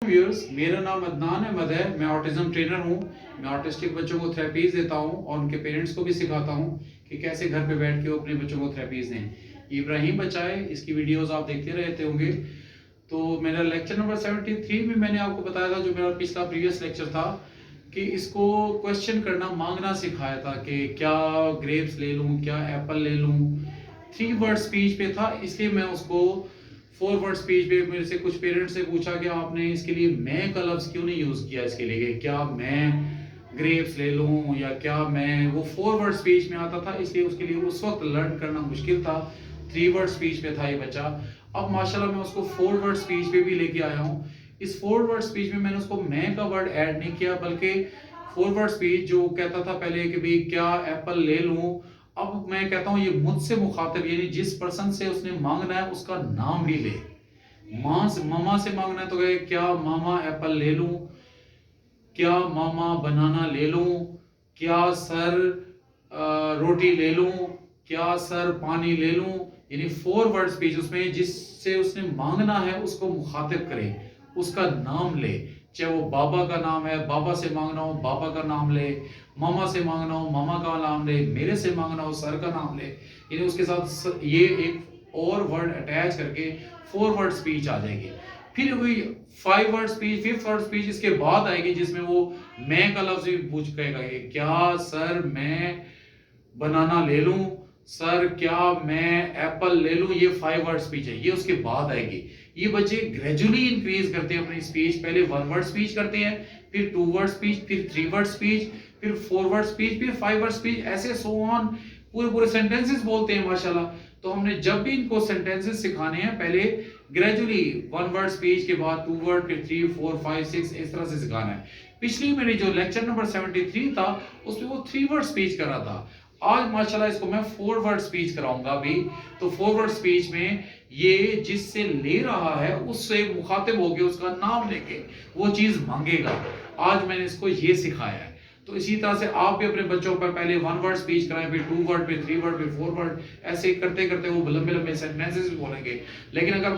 Viewers, मेरा नाम अदनान अहमद है। मैं ऑटिज्म ट्रेनर हूँ। मैं ऑटिस्टिक बच्चों को थेरेपीज देता हूँ और उनके पेरेंट्स को भी सिखाता हूँ कि कैसे घर पे बैठ के वो अपने बच्चों को थेरेपीज दें। इब्राहिम बच्चा है, इसकी वीडियोस आप देखते रहते होंगे। तो मेरा लेक्चर नंबर 73 में मैंने आपको बताया था, जो मेरा पिछला प्रीवियस लेक्चर था, कि इसको क्वेश्चन करना, मांगना सिखाया था कि क्या ग्रेप्स ले लूँ, क्या एप्पल ले लूँ। 3 वर्ड स्पीच पे था, इसलिए मैं उसको 4 वर्ड स्पीच पे मेरे से कुछ पेरेंट्स से पूछा कि आपने इसके लिए मैं का लफ्ज क्यों नहीं यूज किया इसके लिए, क्या मैं ग्रेप्स ले लूं या क्या मैं, वो 4 वर्ड स्पीच में आता था, इसलिए उसके लिए उस वक्त लर्न करना मुश्किल था। 3 वर्ड स्पीच पे था ये बच्चा। अब माशाल्लाह मैं उसको 4 वर्ड स्पीच पे भी लेके आया हूँ। इस 4 वर्ड स्पीच में मैंने उसको मैं का वर्ड ऐड नहीं किया, बल्कि 4 वर्ड स्पीच जो कहता था पहले कि भाई क्या एप्पल ले लूं, अब मैं कहता हूं ये मुझसे मुखातिब, यानी जिस पर्सन से उसने मांगना है उसका नाम भी ले। माँ से, मामा से मांगना है तो कहे क्या मामा एप्पल ले लूं, क्या मामा बनाना ले लूं, क्या सर रोटी ले लूं, क्या सर पानी ले लूं। यानी 4 वर्ड स्पीच, उसमें जिससे उसने मांगना है उसको मुखातिब करे, उसका नाम ले। चाहे वो बाबा का नाम है, बाबा से मांगना हो बाबा का नाम ले, मामा से मांगना हो मामा का नाम ले, मेरे से मांगना हो सर का नाम ले। यानी उसके साथ ये एक और वर्ड अटैच करके 4 वर्ड स्पीच आ जाएगी। फिर वही 5 word speech, 5th word speech इसके बाद आएगी, जिसमें वो मैं का लफ्ज भी पूछ कहेगा, क्या सर मैं बनाना ले लूं, सर क्या मैं एप्पल ले लूं। ये 5 वर्ड स्पीच है, ये उसके बाद आएगी। ये बच्चे ग्रेजुअली इंक्रीज करते हैं अपनी स्पीच। पहले 1 वर्ड स्पीच करते हैं, फिर 2 वर्ड स्पीच, फिर 3 वर्ड स्पीच, फिर 4 वर्ड स्पीच, फिर 5 वर्ड स्पीच, ऐसे सो ऑन पूरे पूरे सेंटेंसेस बोलते हैं माशाल्लाह। तो हमने जब भी इनको सेंटेंसेस सिखाने हैं, पहले ग्रेजुअली 1 वर्ड स्पीच के बाद 2 वर्ड, फिर 3 4 5 6 इस तरह से सिखाना है। पिछली मेरी जो लेक्चर नंबर 73 था उसमें वो 3 वर्ड स्पीच कर रहा था। आज माशाल्लाह इसको मैं 4 वर्ड स्पीच कराऊंगा अभी। तो 4 वर्ड स्पीच में ये जिससे ले रहा है उससे मुखातिब होके उसका नाम लेके वो चीज मांगेगा। आज मैंने इसको ये सिखाया है। तो इसी तरह से आप भी अपने बच्चों पर पहले 1 वर्ड स्पीच कराएं, फिर 2 वर्ड, फिर 3 वर्ड, फिर 4 वर्ड, ऐसे करते करते वो लंबे लंबे सेंटेंसेस भी बोलेंगे। लेकिन अगर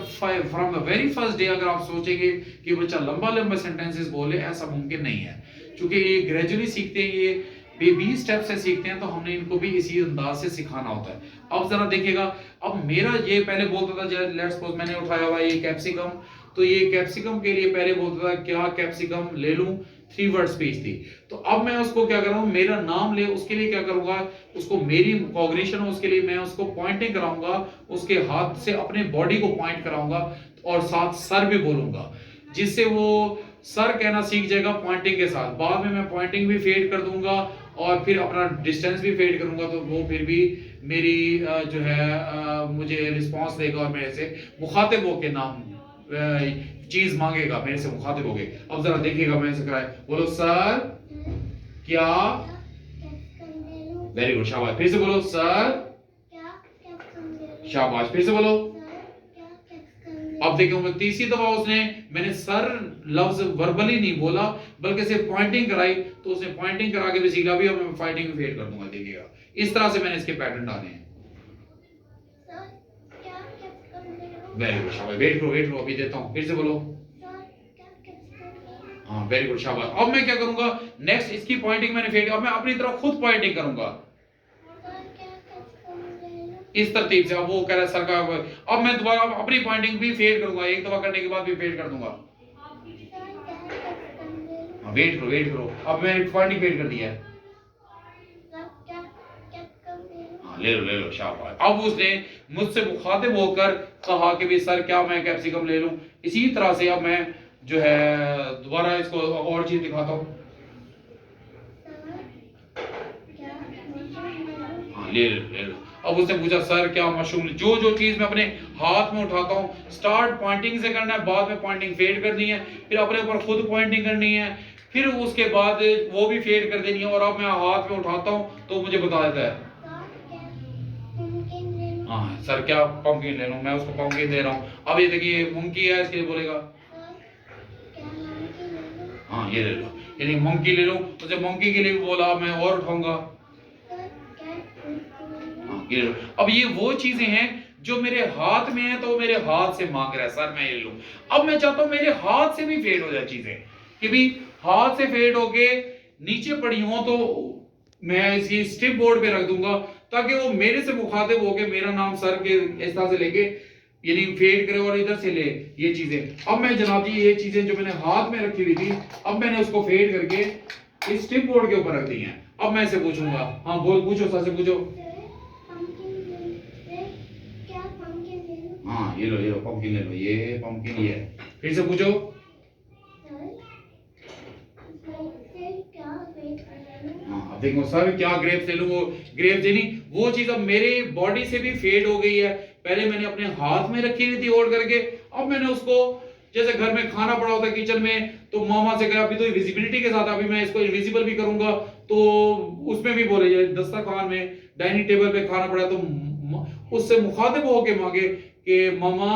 from the very first day अगर आप सोचेंगे कि बच्चा लंबा लंबा सेंटेंसेस बोले, ऐसा मुमकिन नहीं है। क्योंकि ये ग्रेजुअली सीखते हैं, ये बेबी स्टेप से सीखते हैं, तो हमने इनको भी इसी अंदाज से सिखाना होता है। अब जरा देखिएगा, अब मेरा ये पहले बोलता था, लेट्स सपोज मैंने उठाया हुआ ये कैप्सिकम, तो ये कैप्सिकम के लिए पहले बोलता था क्या कैप्सिकम ले लूं, 3 वर्ड स्पीच थी। तो अब मैं उसको क्या कर रहा हूं, मेरा नाम ले, उसके लिए क्या करूंगा, उसको मेरी कॉग्निशन हो उसके लिए मैं उसको पॉइंटिंग कराऊंगा, उसके हाथ से अपने बॉडी को पॉइंट कराऊंगा और साथ सर भी बोलूंगा, जिससे वो सर कहना सीख जाएगा पॉइंटिंग के साथ। बाद में मैं पॉइंटिंग भी फेड कर दूंगा और फिर अपना डिस्टेंस भी फेड करूंगा, तो वो फिर भी मेरी जो है मुझे रिस्पांस देगा और मेरे से मुखातिब होके नाम चीज मांगेगा, मेरे से मुखातिब होके। अब जरा देखिएगा, मैं इसे कराए, बोलो सर क्या, वेरी गुड, शाबाश। फिर से बोलो सर, शाबाश। फिर से बोलो। अब देखो तीसरी दफा उसने, मैंने सर लफ्ज वर्बली नहीं बोला बल्कि सिर्फ पॉइंटिंग कराई, तो उसने पॉइंटिंग करा के भी सीखा भी। अब मैं फाइटिंग में फेड कर दूंगा, देखिएगा इस तरह से मैंने इसके पैटर्न डाले हैं। वेरी गुड, शाबाश। वेट करो अभी देता हूं। फिर से बोलो। हाँ, वेरी गुड, शाबाश। अब मैं क्या करूंगा, नेक्स्ट इसकी पॉइंटिंग मैंने फेड, अब मैं अपनी तरफ खुद पॉइंटिंग करूंगा इस तरतीब से। अब वो कह रहा है सर का, अब मैं दोबारा अपनी पॉइंटिंग भी फेड करूंगा, एक दफा करने के बाद भी फेड कर दूंगा। वेट करो, अब मैंने पॉइंटिंग फेड कर दिया है। ले लो, शाबाश। अब उसने मुझसे मुखातिब होकर कहा कि भी सर क्या मैं कैप्सिकम ले लूं। इसी तरह से अब मैं जो है दोबारा इसको और चीज दिखाता हूं। हाँ, ले लो। अब उसने पूछा सर क्या मशरूम, जो जो चीज मैं अपने हाथ में उठाता हूँ, स्टार्ट पॉइंटिंग से करना है, बाद में पॉइंटिंग फेड करनी है, फिर अपने ऊपर खुद पॉइंटिंग करनी है, फिर उसके बाद वो भी फेड कर देनी है। और अब मैं हाथ में उठाता हूँ तो मुझे बता देता है, हाँ सर क्या पंपकिन ले लूं, मैं उसको पंपकिन दे रहा हूँ। अब ये देखिए मंकी है, इसके लिए बोलेगा हाँ ये ले लो, यानी मंकी ले लो, तो जब मंकी के लिए भी बोला मैं और उठाऊंगा। अब ये वो चीजें हैं जो मेरे हाथ में है तो वो मेरे हाथ से मांग रहा है सर मैं ये लूं। अब मैं चाहता हूं मेरे हाथ से भी फेड हो जाए चीजें, कि भी हाथ से फेड होके नीचे पड़ी हो तो मैं इसी स्टिप बोर्ड पे रख दूंगा, ताकि वो मेरे से मुखातिब होके मेरा नाम सर के इस तरह से लेके यानी फेड करे और इधर से ले ये चीजें। अब मैं जनाब जी ये चीजें जो मैंने हाथ में रखी हुई थी, अब मैंने उसको फेड करके इस स्टिप बोर्ड के ऊपर रख दी है। अब मैं इसे पूछूंगा, हाँ बोल, पूछो सर से पूछो। हाँ ये लो पंपकिन ले लो, ये पंपकिन ये है। फिर से पूछो। हाँ अब देखो सर क्या ग्रेप्स ले लूं, वो ग्रेप्स यानी वो चीज अब मेरे बॉडी से भी फेड हो गई है। पहले मैंने अपने हाथ में रखी हुई थी होल्ड करके, अब मैंने उसको जैसे घर में खाना पड़ा होता है किचन में, तो मामा से कहा अभी तो विजिबिलिटी के साथ अभी मैं इसको इनविजिबल भी करूंगा, तो उसमें भी बोले जाए दस्तरखान में डाइनिंग टेबल पे खाना पड़ा तो उससे मुखातिब होके मांगे कि मामा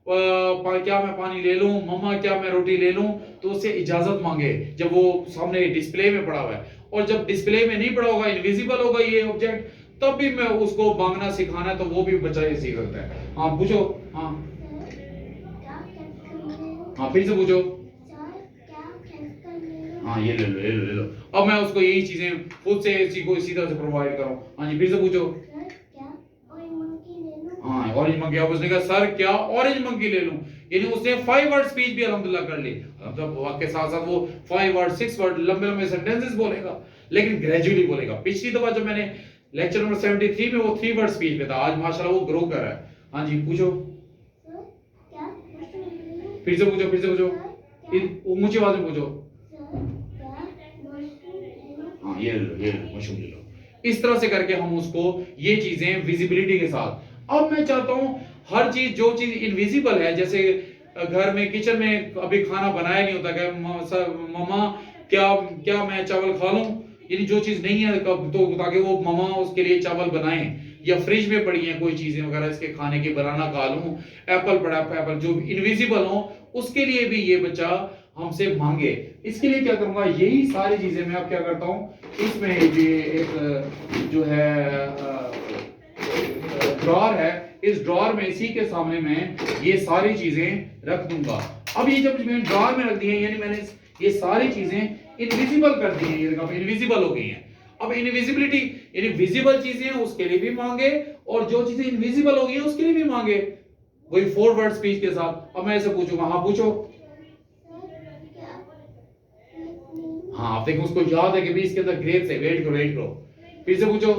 क्या मैं पानी ले लूं, मम्मा क्या मैं रोटी ले लूं, तो उससे इजाजत मांगे जब वो सामने डिस्प्ले में पड़ा हुआ है। और जब डिस्प्ले में नहीं पड़ा होगा, इनविजिबल होगा ये ऑब्जेक्ट, तब भी मैं उसको मांगना सिखाना है तो वो भी बच्चा ये सीख सकता है। हाँ पूछो। हाँ हाँ फिर से पूछो। हाँ ये ले लो ले लो ले लो। अब मैं उसको यही चीजें खुद से इसी तरह से प्रोवाइड करूं। हाँ जी फिर से पूछो। हाँ ऑरेंज मंकी। अब उसने कहा सर क्या ऑरेंज मंकी ले लूं, यानी उसने 5 वर्ड स्पीच भी अल्हम्दुलिल्लाह कर ली। मतलब वाक्य के साथ साथ वो 5 वर्ड 6 वर्ड लंबे लंबे सेंटेंसेस बोलेगा, लेकिन ग्रेजुअली बोलेगा। पिछली दफा जब मैंने लेक्चर नंबर 73 में वो 3 वर्ड स्पीच पे था, आज माशाल्लाह वो ग्रो कर रहा है। हाँ जी पूछो। फिर से पूछो, फिर से पूछो, ऊंची आवाज में पूछो। हाँ ये लो मशरूम ले लो। इस तरह से करके हम उसको ये चीजें विजिबिलिटी के साथ। अब मैं चाहता हूं हर चीज जो चीज इनविजिबल है, जैसे घर में किचन में अभी खाना बनाया नहीं होता, मम्मा क्या क्या मैं चावल खा लूं, यानी जो चीज नहीं है कब तो ताकि वो मम्मा उसके लिए चावल बनाएं, या फ्रिज में पड़ी है कोई चीजें वगैरह इसके खाने की बनाना खा लूं, एप्पल पड़ा एप्पल, जो इनविजिबल हो उसके लिए भी ये बच्चा हमसे मांगे। इसके लिए क्या करूंगा, यही सारी चीजें मैं अब क्या करता हूं, इसमें ये एक जो है ड्रॉर है, इस ड्रॉर में इसी के सामने मैं ये सारी चीजें रख दूंगा। अब ये जब मैंने ड्रॉर में रख दी है, यानी मैंने ये सारी चीजें इनविजिबल कर दी है, ये इनविजिबल हो गई हैं। अब इनविजिबिलिटी यानी विजिबल चीजें उसके लिए भी मांगे, और जो चीजें इनविजिबल हो गई है उसके लिए भी मांगे, वही 4 वर्ड स्पीच के साथ। अब मैं ऐसे पूछूंगा, हाँ पूछो। हाँ आप देखो उसको याद है कि भी इसके अंदर ग्रेप्स है, वेट करो। फिर से पूछो।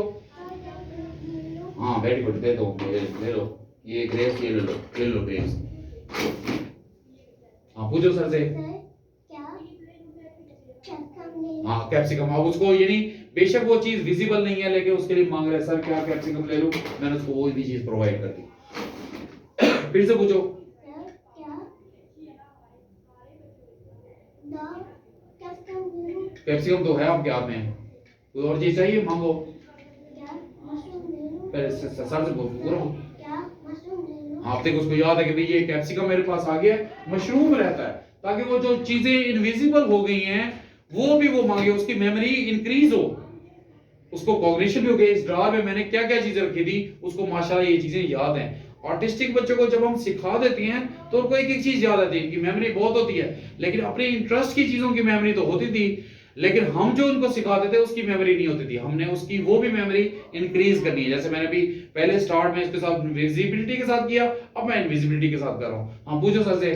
हाँ वेरी गुड, दे दो ले लो ये ग्रेप्स, ये ले लो ग्रेप्स। हाँ पूछो सर से। हाँ कैप्सिकम। अब उसको यानी बेशक वो चीज विजिबल नहीं है, लेकिन उसके लिए मांग रहे हैं सर क्या कैप्सिकम ले लो, मैंने उसको वो भी चीज प्रोवाइड कर दी। फिर से पूछो। कैप्सिकम तो है आपके हाथ में, कोई और चीज चाहिए मांगो। सर से बोलो। आप देखो उसको याद है कि भाई ये कैप्सिकम मेरे पास आ गया, मशरूम रहता है, ताकि वो जो चीजें इनविजिबल हो गई हैं वो भी वो मांगे, उसकी मेमोरी इंक्रीज हो, उसको कॉग्निशन भी हो गई। इस ड्रॉर में मैंने क्या क्या चीजें रखी थी उसको माशाल्लाह ये चीजें याद हैं। ऑटिस्टिक बच्चों को जब हम सिखा देते हैं तो उनको एक एक चीज याद आती है, इनकी मेमोरी बहुत होती है, लेकिन अपने इंटरेस्ट की चीजों की मेमोरी तो होती थी, लेकिन हम जो उनको सिखाते थे उसकी मेमोरी नहीं होती थी। हमने उसकी वो भी मेमोरी इंक्रीज करनी है, जैसे मैंने भी पहले स्टार्ट में इसके साथ विजिबिलिटी के साथ किया, अब मैं इनविजिबिलिटी के साथ कर रहा हूं। हाँ पूछो सर से।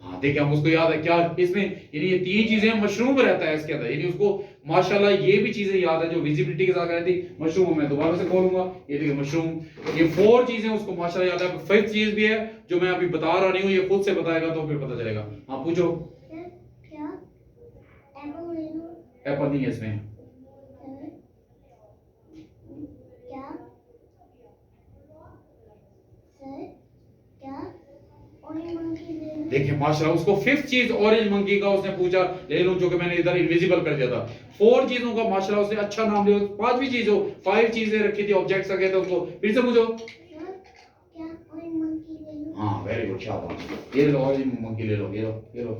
हाँ देखिए हम उसको याद है क्या इसमें, यानी ये 3 चीजें मशरूम रहता है इसके अंदर, यानी उसको माशाल्लाह ये भी चीजें याद है जो विजिबिलिटी के साथ रहती थी। मशरूम मैं दोबारा से खोलूंगा, ये देखिए मशरूम, ये 4 चीजें उसको माशाल्लाह याद है। 5th चीज भी है जो मैं अभी बता रहा नहीं हूँ, ये खुद से बताएगा तो फिर पता चलेगा। हाँ पूछो। क्या एप्पल नहीं है इसमें। देखिए माशाल्लाह उसको 5th चीज ऑरेंज मंकी का उसने पूछा ले लो, जो कि मैंने इधर इनविजिबल कर दिया था। 4 चीजों का माशाल्लाह उसने अच्छा नाम लिया। 5वीं चीज हो 5 चीजें रखी थी ऑब्जेक्ट्स रखे थे उसको। फिर से पूछो। हाँ वेरी गुड शाबाश, ये लो ऑरेंज मंकी ले लो, ये लो।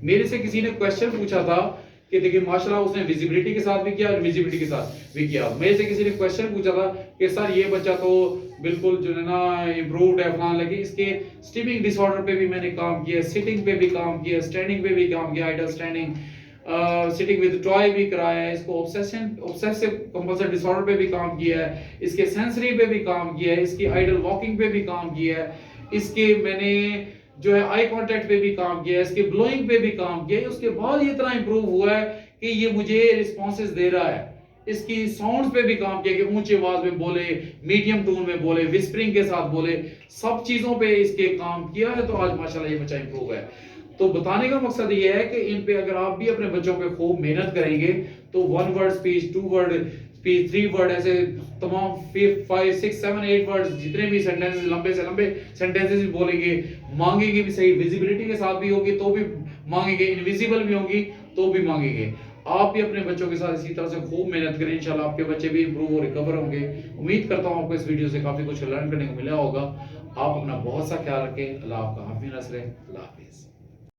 मेरे से किसी ने क्वेश्चन पूछा था कि देखिए माशाल्लाह उसने विजिबिलिटी के साथ भी किया और विजिबिलिटी के साथ भी किया। मेरे से किसी ने क्वेश्चन पूछा था कि सर ये बच्चा तो बिल्कुल जो है ना इम्प्रूव्ड है फलान लगे, इसके स्टिमिंग डिसऑर्डर पे भी मैंने काम किया, सिटिंग पे भी काम किया, स्टैंडिंग पे भी काम किया, idle standing, sitting with toy भी कराया है इसको, ऑब्सेसिव कंपल्सिव डिसऑर्डर पे भी काम किया है, इसके सेंसरी पे भी काम किया है, इसकी आइडल वॉकिंग पे भी काम किया है, इसके मैंने जो है आई कांटेक्ट पे भी काम किया है, इसके ब्लोइंग पे भी काम किया है। उसके बाद ये इतना इंप्रूव हुआ है कि ये मुझे रिस्पॉन्सेस दे रहा है। इसकी साउंड्स पे भी काम किया कि ऊंची आवाज में बोले, मीडियम टोन में बोले, विस्परिंग के साथ बोले, सब चीजों पे इसके काम किया है। तो आज माशाल्लाह ये बच्चा इंप्रूव है। तो बताने का मकसद ये है कि इन पे अगर आप भी अपने बच्चों पे खूब मेहनत करेंगे तो 1 word speech, 2 word speech, 3 word, ऐसे तमाम 5 6 7 8 वर्ड्स जितने भी सेंटेंसेस लंबे से लंबे सेंटेंसेस भी बोलेंगे, मांगेंगे भी सही, विजिबिलिटी के साथ भी होगी तो भी मांगेंगे, इनविजिबल भी होंगी तो भी मांगेंगे। आप भी अपने बच्चों के साथ इसी तरह से खूब मेहनत करें, इंशाल्लाह आपके बच्चे भी इंप्रूव और रिकवर होंगे। उम्मीद करता हूं आपको इस वीडियो से काफी कुछ लर्न करने को मिला होगा। आप अपना बहुत सा ख्याल रखें। अल्लाह आपका हाफिज़ रहे। अल्लाह हाफिज़।